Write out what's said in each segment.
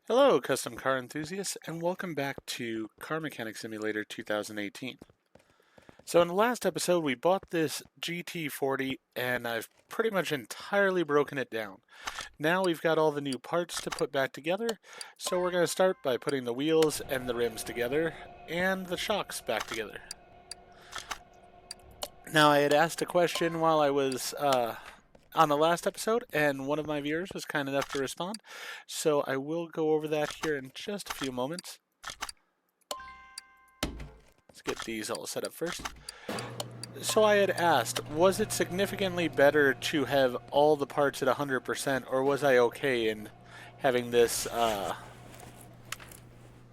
Hello, custom car enthusiasts, and welcome back to Car Mechanic Simulator 2018. So in the last episode, we bought this GT40, and I've pretty much entirely broken it down. Now we've got all the new parts to put back together, so we're going to start by putting the wheels and the rims together, and the shocks back together. Now I had asked a question while I was on the last episode, and one of my viewers was kind enough to respond, so I will go over that here in just a few moments. Let's get these all set up first. So I had asked, was it significantly better to have all the parts at 100%, or was I okay in having this,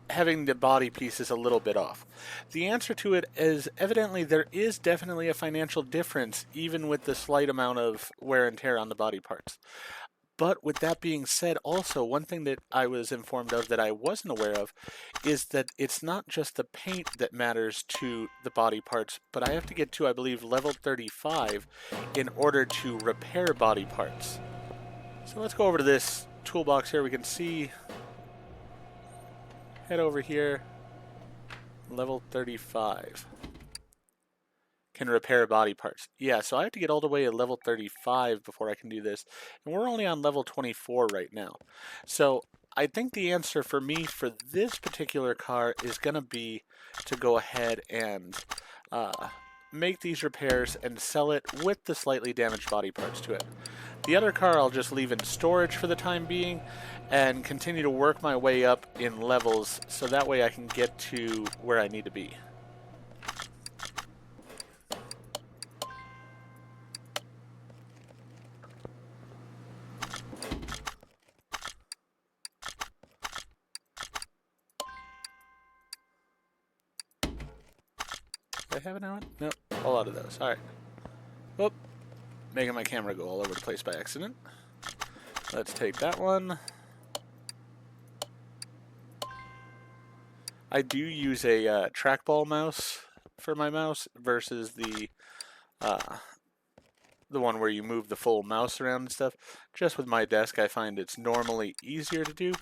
having the body pieces a little bit off? The answer to it is evidently there is definitely a financial difference, even with the slight amount of wear and tear on the body parts. But with that being said, also, one thing that I was informed of that I wasn't aware of is that it's not just the paint that matters to the body parts, but I have to get to, I believe, level 35 in order to repair body parts. So let's go over to this toolbox here. We can see, head over here, level 35. Can repair body parts. Yeah, so I have to get all the way to level 35 before I can do this. And we're only on level 24 right now. So I think the answer for me for this particular car is going to be to go ahead and make these repairs and sell it with the slightly damaged body parts to it. The other car I'll just leave in storage for the time being and continue to work my way up in levels so that way I can get to where I need to be. Do I have another one? Nope. A lot of those. Alright. Whoop. Making my camera go all over the place by accident. Let's take that one. I do use a trackball mouse for my mouse versus the one where you move the full mouse around and stuff. Just with my desk, I find it's normally easier to do,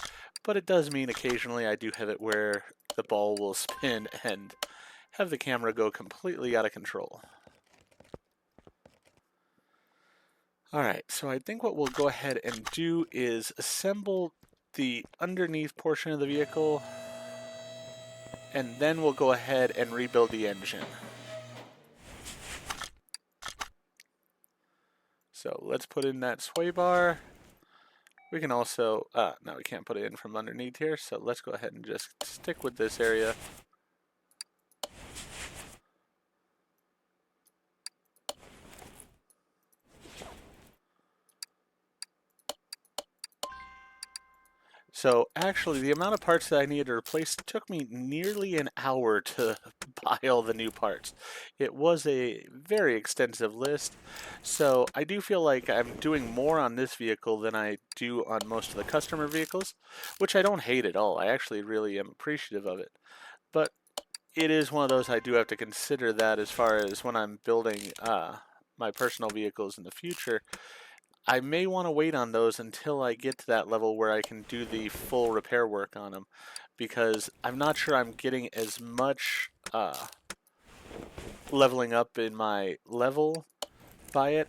but it does mean occasionally I do have it where the ball will spin and have the camera go completely out of control. Alright, so I think what we'll go ahead and do is assemble the underneath portion of the vehicle, and then we'll go ahead and rebuild the engine. So let's put in that sway bar. We can also, no, we can't put it in from underneath here, so let's go ahead and just stick with this area. So actually, the amount of parts that I needed to replace took me nearly an hour to buy all the new parts. It was a very extensive list, so I do feel like I'm doing more on this vehicle than I do on most of the customer vehicles, which I don't hate at all. I actually really am appreciative of it. But it is one of those I do have to consider that as far as when I'm building my personal vehicles in the future. I may want to wait on those until I get to that level where I can do the full repair work on them, because I'm not sure I'm getting as much leveling up in my level by it.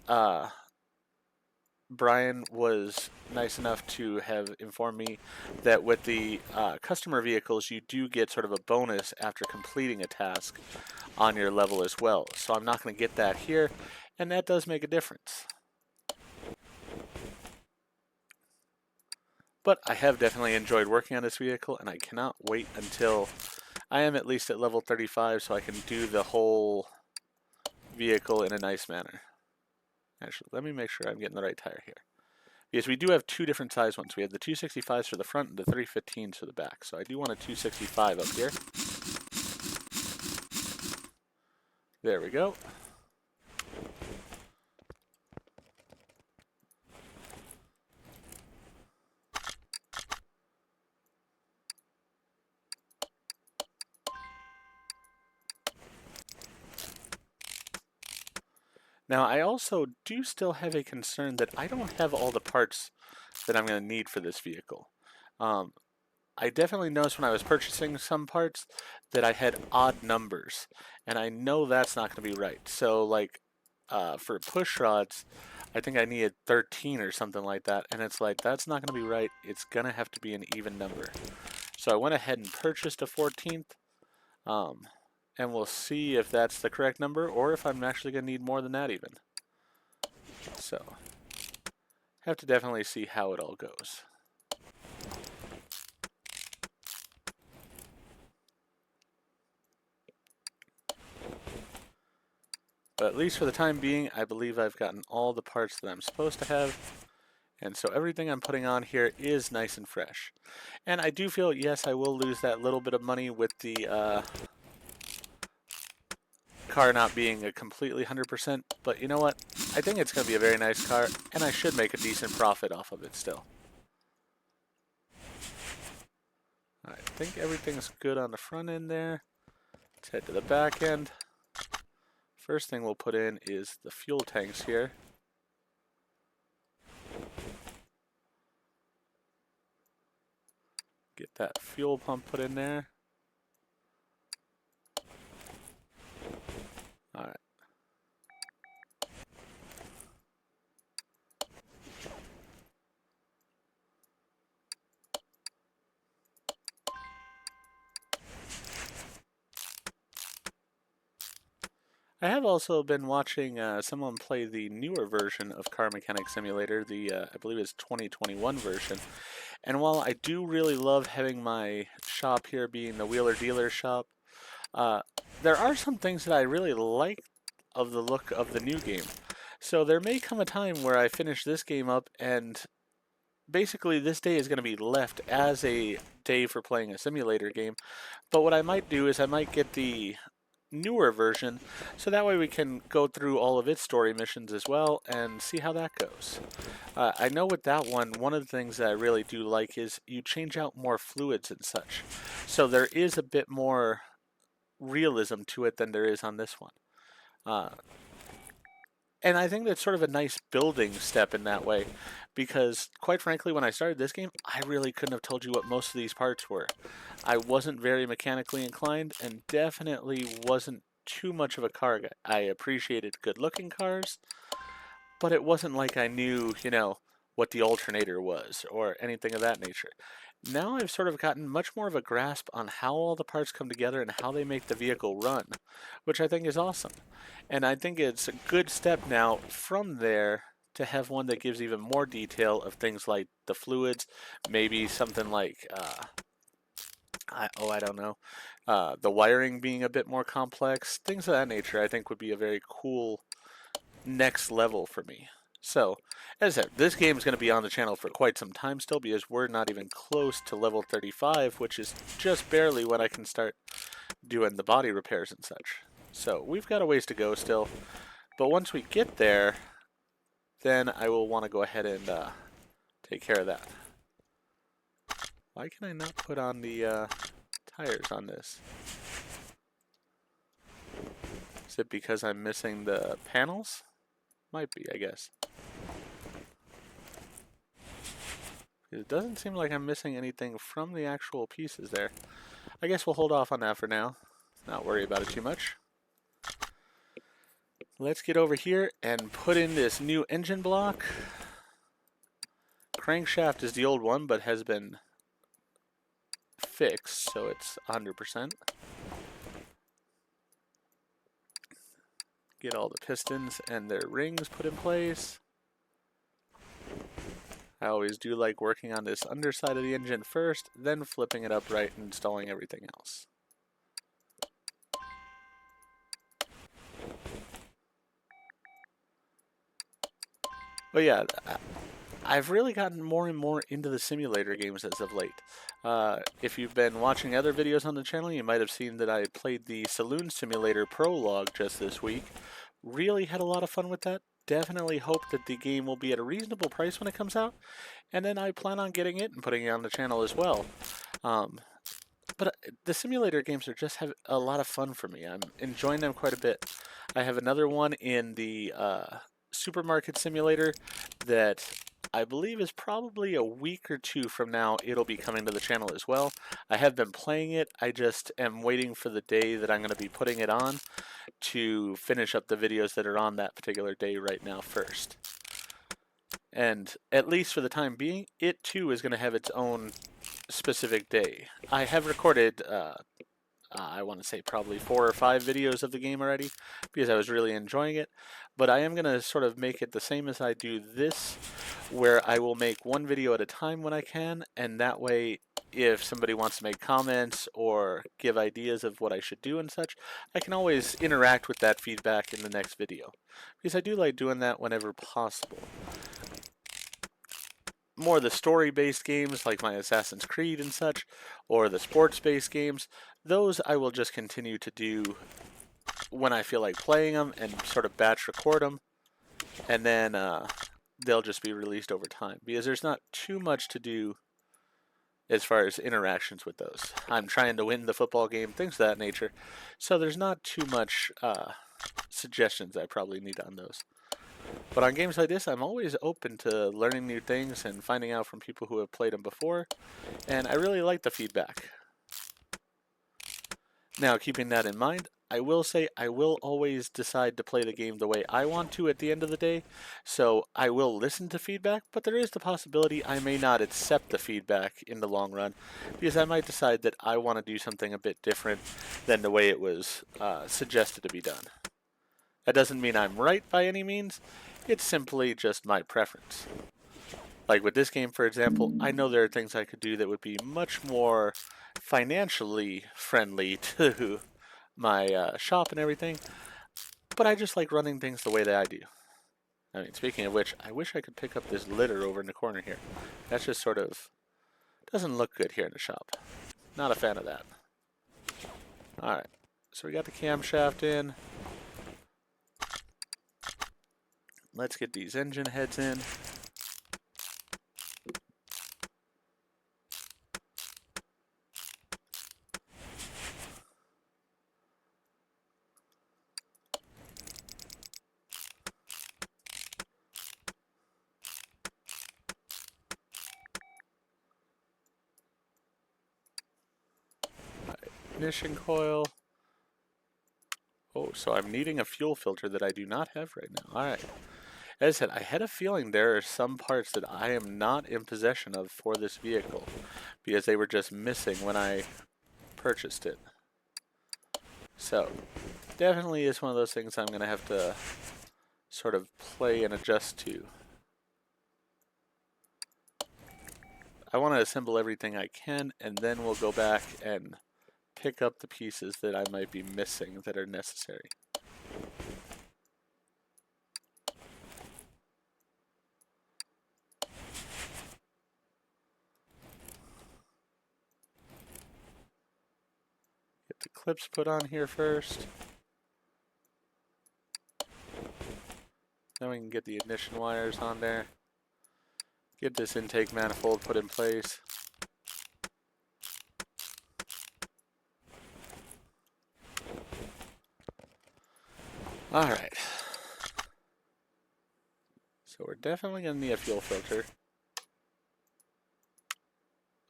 Brian was nice enough to have informed me that with the customer vehicles, you do get sort of a bonus after completing a task on your level as well. So I'm not going to get that here, and that does make a difference. But I have definitely enjoyed working on this vehicle, and I cannot wait until I am at least at level 35 so I can do the whole vehicle in a nice manner. Actually, let me make sure I'm getting the right tire here. Because we do have two different size ones. We have the 265s for the front and the 315s for the back. So I do want a 265 up here. There we go. Now, I also do still have a concern that I don't have all the parts that I'm going to need for this vehicle. I definitely noticed when I was purchasing some parts that I had odd numbers, and I know that's not going to be right. So, like, for push rods, I think I needed 13 or something like that, and it's like, that's not going to be right. It's going to have to be an even number. So I went ahead and purchased a 14th, um, and we'll see if that's the correct number, or if I'm actually going to need more than that even. So, have to definitely see how it all goes. But at least for the time being, I believe I've gotten all the parts that I'm supposed to have. And so everything I'm putting on here is nice and fresh. And I do feel, yes, I will lose that little bit of money with the car not being a completely 100%. But you know what? I think it's going to be a very nice car, and I should make a decent profit off of it still. I think everything's good on the front end there. Let's head to the back end. First thing we'll put in is the fuel tanks here. Get that fuel pump put in there. Alright. I have also been watching someone play the newer version of Car Mechanic Simulator, the I believe it's 2021 version. And while I do really love having my shop here being the Wheeler Dealer shop, there are some things that I really like of the look of the new game. So there may come a time where I finish this game up and basically this day is going to be left as a day for playing a simulator game. But what I might do is I might get the newer version, so that way we can go through all of its story missions as well and see how that goes. I know with that one of the things that I really do like is you change out more fluids and such. So there is a bit more realism to it than there is on this one. And I think that's sort of a nice building step in that way, because quite frankly, when I started this game, I really couldn't have told you what most of these parts were. I wasn't very mechanically inclined, and definitely wasn't too much of a car guy. I appreciated good-looking cars, but it wasn't like I knew, what the alternator was, or anything of that nature. Now I've sort of gotten much more of a grasp on how all the parts come together and how they make the vehicle run, which I think is awesome. And I think it's a good step now from there to have one that gives even more detail of things like the fluids, maybe something like, I don't know, the wiring being a bit more complex, things of that nature I think would be a very cool next level for me. So, as I said, this game is going to be on the channel for quite some time still because we're not even close to level 35, which is just barely when I can start doing the body repairs and such. So, we've got a ways to go still. But once we get there, then I will want to go ahead and take care of that. Why can I not put on the tires on this? Is it because I'm missing the panels? Might be, I guess. It doesn't seem like I'm missing anything from the actual pieces there. I guess we'll hold off on that for now. Not worry about it too much. Let's get over here and put in this new engine block. Crankshaft is the old one, but has been fixed, so it's 100%. Get all the pistons and their rings put in place. I always do like working on this underside of the engine first, then flipping it upright and installing everything else. But yeah, I've really gotten more and more into the simulator games as of late. If you've been watching other videos on the channel, you might have seen that I played the Saloon Simulator Prologue just this week. Really had a lot of fun with that. Definitely hope that the game will be at a reasonable price when it comes out. And then I plan on getting it and putting it on the channel as well. But the simulator games are just have a lot of fun for me. I'm enjoying them quite a bit. I have another one in the supermarket simulator that I believe is probably a week or two from now it'll be coming to the channel as well. I have been playing it, I just am waiting for the day that I'm going to be putting it on to finish up the videos that are on that particular day right now first. And at least for the time being, it too is going to have its own specific day. I have recorded I want to say probably 4 or 5 videos of the game already because I was really enjoying it. But I am going to sort of make it the same as I do this, where I will make one video at a time when I can, and that way if somebody wants to make comments or give ideas of what I should do and such, I can always interact with that feedback in the next video. Because I do like doing that whenever possible. More the story-based games like my Assassin's Creed and such, or the sports-based games, those I will just continue to do when I feel like playing them and sort of batch record them, and then they'll just be released over time because there's not too much to do as far as interactions with those. I'm trying to win the football game, things of that nature, so there's not too much suggestions I probably need on those. But on games like this, I'm always open to learning new things and finding out from people who have played them before, and I really like the feedback. Now, keeping that in mind, I will say I will always decide to play the game the way I want to at the end of the day, so I will listen to feedback, but there is the possibility I may not accept the feedback in the long run, because I might decide that I want to do something a bit different than the way it was suggested to be done. That doesn't mean I'm right by any means, it's simply just my preference. Like with this game, for example, I know there are things I could do that would be much more financially friendly to my shop and everything, but I just like running things the way that I do. I mean, speaking of which, I wish I could pick up this litter over in the corner here. That's just sort of doesn't look good here in the shop. Not a fan of that. Alright, so we got the camshaft in. Let's get these engine heads in. Ignition coil. Oh, so I'm needing a fuel filter that I do not have right now. Alright. As I said, I had a feeling there are some parts that I am not in possession of for this vehicle because they were just missing when I purchased it. So, definitely is one of those things I'm going to have to sort of play and adjust to. I want to assemble everything I can, and then we'll go back and pick up the pieces that I might be missing that are necessary. Get the clips put on here first. Then we can get the ignition wires on there. Get this intake manifold put in place. Alright. So we're definitely going to need a fuel filter.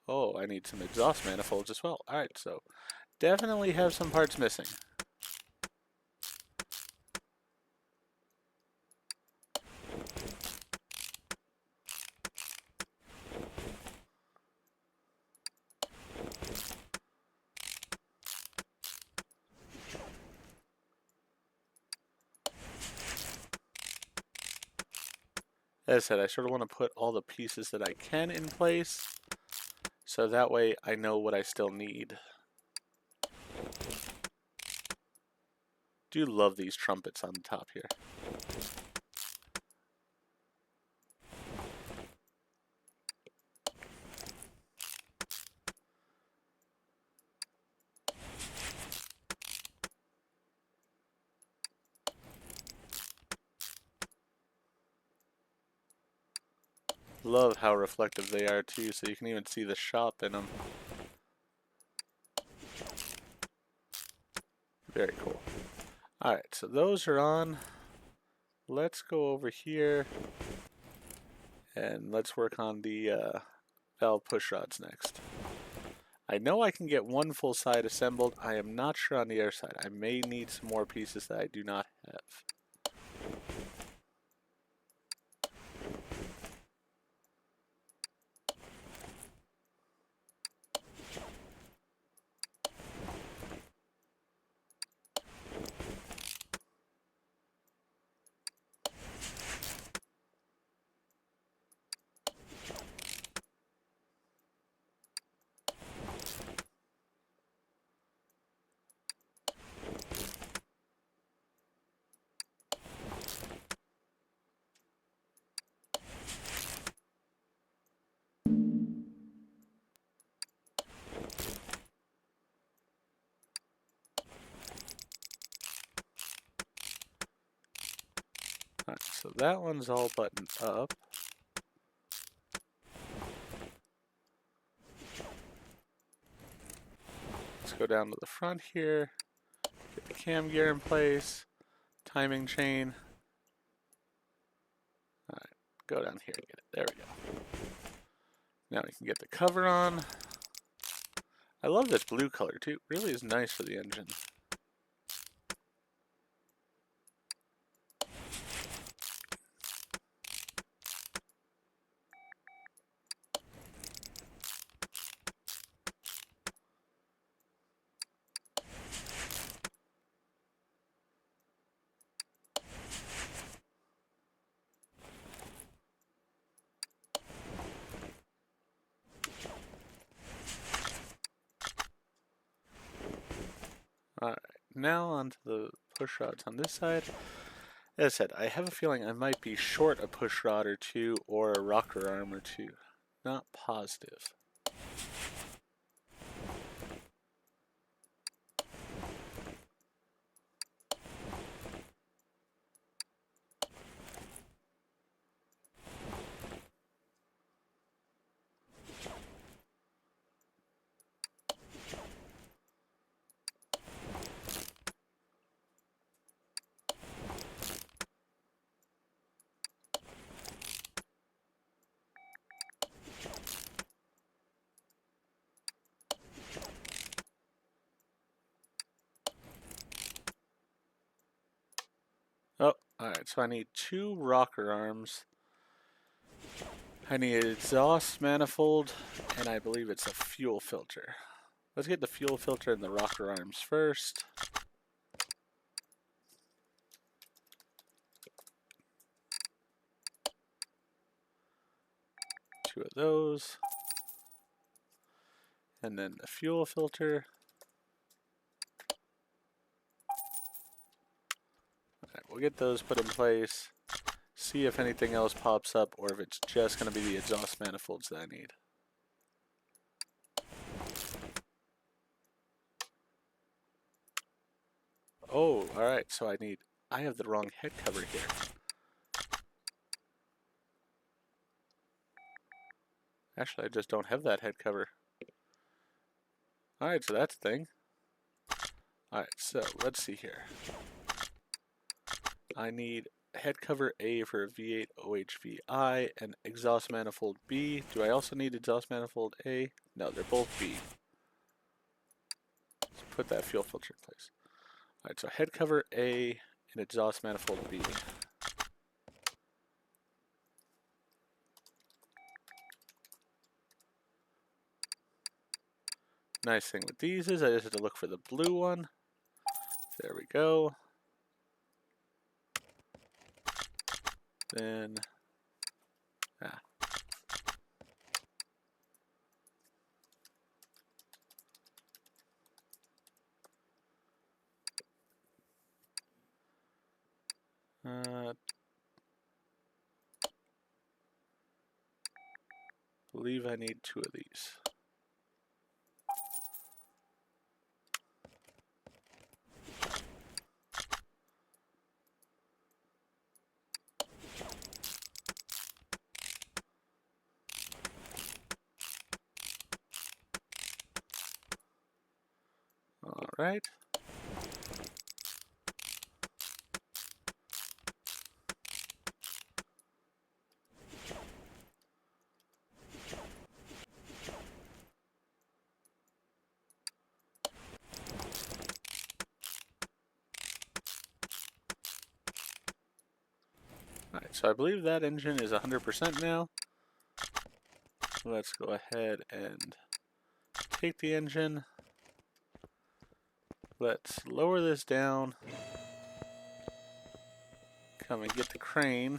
Oh, I need some exhaust manifolds as well. Alright, so definitely have some parts missing. As I said, I sort of want to put all the pieces that I can in place, so that way I know what I still need. Do love these trumpets on the top here. Love how reflective they are too, so you can even see the shop in them. Very cool. Alright, so those are on. Let's go over here And let's work on the valve push rods next. I know I can get one full side assembled. I am not sure on the other side. I may need some more pieces that I do not have. Alright, so that one's all buttoned up. Let's go down to the front here, get the cam gear in place, timing chain. Alright, go down here and get it. There we go. Now we can get the cover on. I love this blue color too. It really is nice for the engine. Alright, now onto the push rods on this side. As I said, I have a feeling I might be short a push rod or two or a rocker arm or two. Not positive. Oh, alright, so I need two rocker arms. I need an exhaust manifold, and I believe it's a fuel filter. Let's get the fuel filter and the rocker arms first. Two of those. And then the fuel filter. Alright, we'll get those put in place. See if anything else pops up or if it's just going to be the exhaust manifolds that I need. Oh, alright, so I have the wrong head cover here. Actually, I just don't have that head cover. Alright, so that's a thing. Alright, so let's see here. I need head cover A for V8 OHVI and exhaust manifold B. Do I also need exhaust manifold A? No, they're both B. Let's put that fuel filter in place. Alright, so head cover A and exhaust manifold B. Nice thing with these is I just have to look for the blue one. There we go. Then, believe I need two of these. All right. Alright, so I believe that engine is 100% now. Let's go ahead and take the engine. Let's lower this down. Come and get the crane.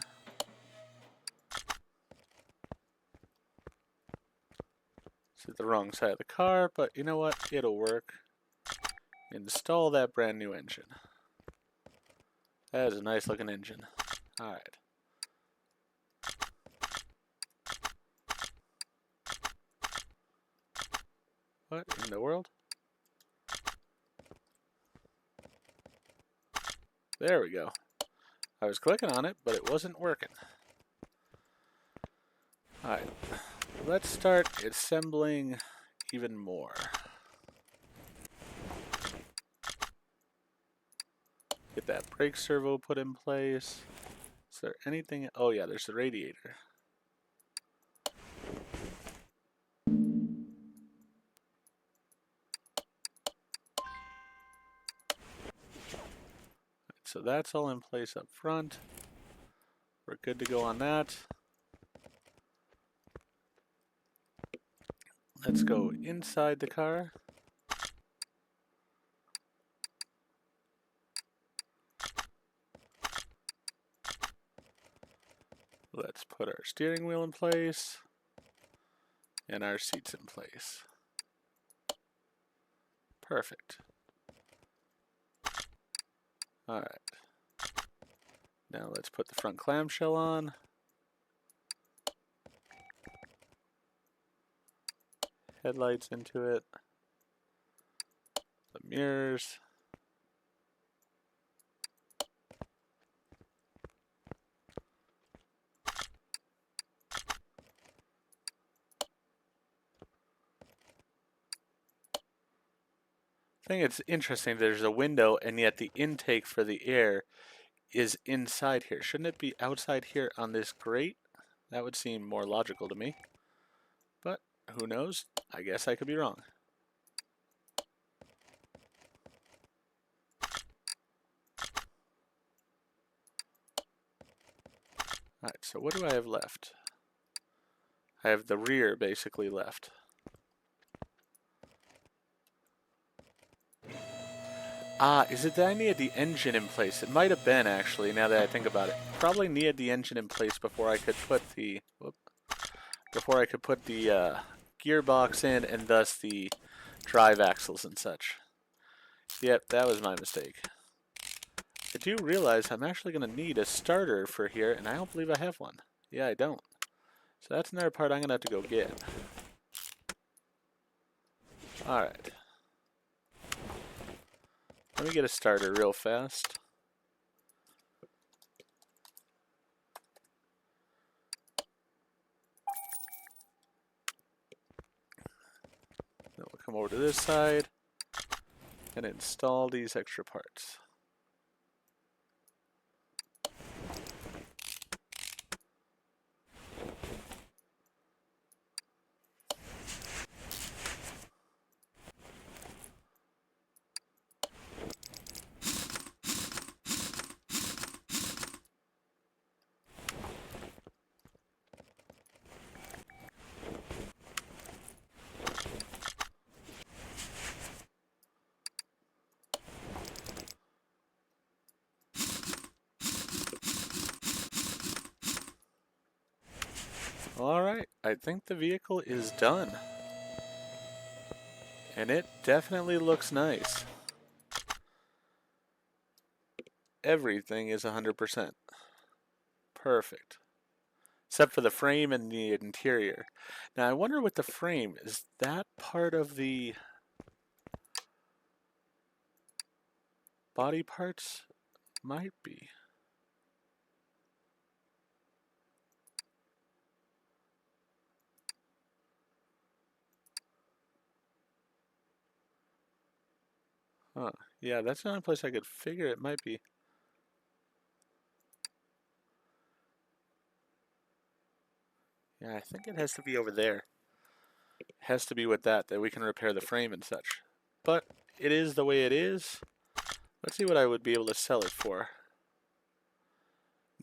It's at the wrong side of the car, but you know what? It'll work. Install that brand new engine. That is a nice looking engine. Alright. What in the world? There we go. I was clicking on it, but it wasn't working. Alright. Let's start assembling even more. Get that brake servo put in place. Is there anything? Oh yeah, there's the radiator. So that's all in place up front. We're good to go on that. Let's go inside the car. Let's put our steering wheel in place and our seats in place. Perfect. Alright. Now let's put the front clamshell on. Headlights into it. The mirrors. I think it's interesting there's a window and yet the intake for the air is inside here. Shouldn't it be outside here on this grate? That would seem more logical to me. But who knows? I guess I could be wrong. Alright, so what do I have left? I have the rear basically left. Ah, is it that I needed the engine in place? It might have been, actually, now that I think about it. Probably needed the engine in place before I could put the... gearbox in, and thus the drive axles and such. Yep, that was my mistake. I do realize I'm actually going to need a starter for here, and I don't believe I have one. Yeah, I don't. So that's another part I'm going to have to go get. Alright. Let me get a starter real fast. Then we'll come over to this side and install these extra parts. Alright, I think the vehicle is done. And it definitely looks nice. Everything is 100%. Perfect. Except for the frame and the interior. Now I wonder with the frame, is that part of the body parts? Might be. Huh. Yeah, that's the only place I could figure it might be. Yeah, I think it has to be over there. It has to be with that we can repair the frame and such. But it is the way it is. Let's see what I would be able to sell it for.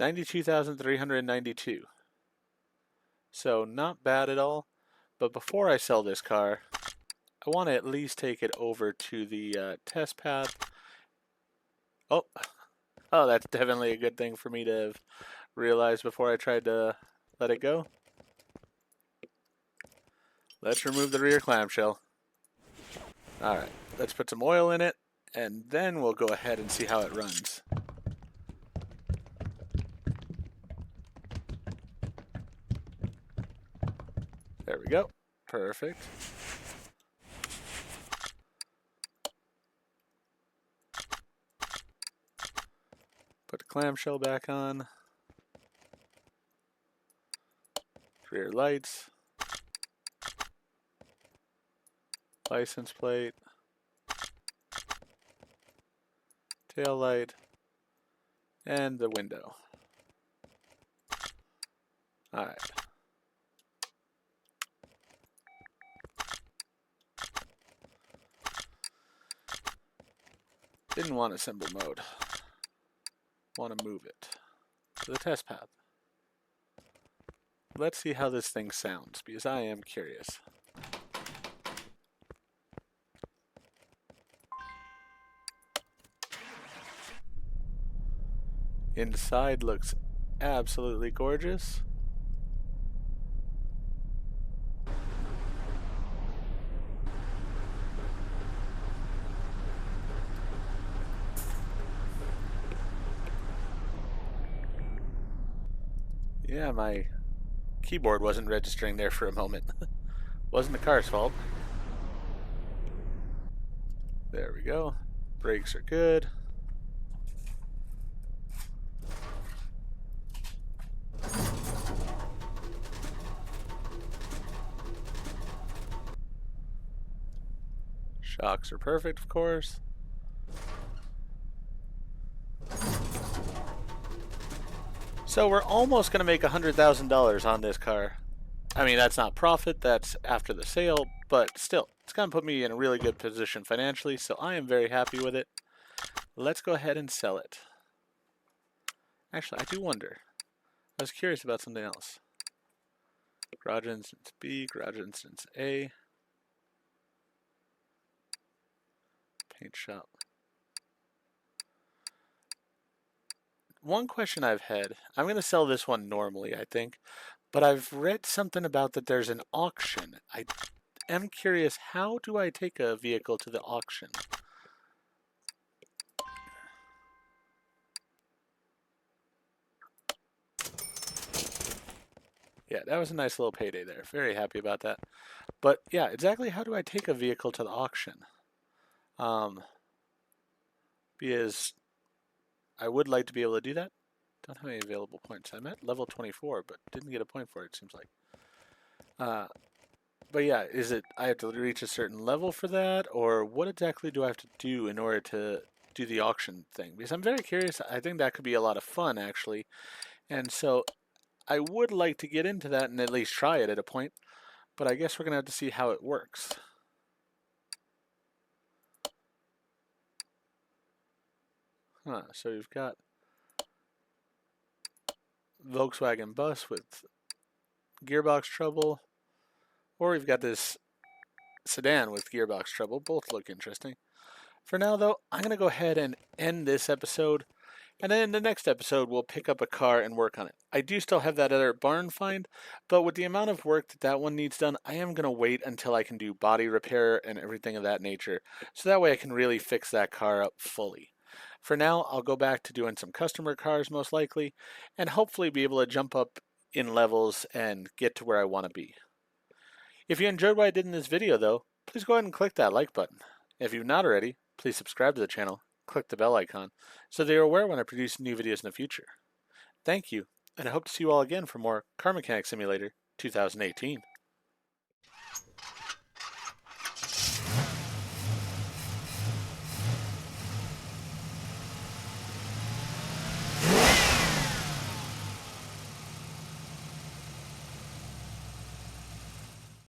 $92,392. So not bad at all. But before I sell this car, I want to at least take it over to the test pad. Oh, oh, that's definitely a good thing for me to have realized before I tried to let it go. Let's remove the rear clamshell. Alright, let's put some oil in it, and then we'll go ahead and see how it runs. There we go. Perfect. Put the clamshell back on. Rear lights. License plate. Tail light. And the window. Alright. Didn't want assemble mode. Want to move it to the test path. Let's see how this thing sounds, because I am curious. Inside looks absolutely gorgeous. Yeah, my keyboard wasn't registering there for a moment. Wasn't the car's fault. There we go. Brakes are good. Shocks are perfect, of course. So we're almost going to make $100,000 on this car. I mean, that's not profit, that's after the sale, but still, it's going to put me in a really good position financially, so I am very happy with it. Let's go ahead and sell it. Actually, I do wonder. I was curious about something else. Garage instance B, garage instance A. Paint shop. One question I've had, I'm going to sell this one normally, I think, but I've read something about that there's an auction. I am curious, how do I take a vehicle to the auction? Yeah, that was a nice little payday there. Very happy about that. But yeah, exactly how do I take a vehicle to the auction? Because I would like to be able to do that. Don't have any available points. I'm at level 24, but didn't get a point for it, seems like. But yeah, is it I have to reach a certain level for that, or what exactly do I have to do in order to do the auction thing? Because I'm very curious. I think that could be a lot of fun, actually. And so I would like to get into that and at least try it at a point, but I guess we're going to have to see how it works. So you've got Volkswagen bus with gearbox trouble, or we've got this sedan with gearbox trouble. Both look interesting. For now, though, I'm going to go ahead and end this episode, and then in the next episode, we'll pick up a car and work on it. I do still have that other barn find, but with the amount of work that that one needs done, I am going to wait until I can do body repair and everything of that nature, so that way I can really fix that car up fully. For now, I'll go back to doing some customer cars most likely, and hopefully be able to jump up in levels and get to where I want to be. If you enjoyed what I did in this video though, please go ahead and click that like button. If you've not already, please subscribe to the channel, click the bell icon, so that you're aware when I produce new videos in the future. Thank you, and I hope to see you all again for more Car Mechanic Simulator 2018.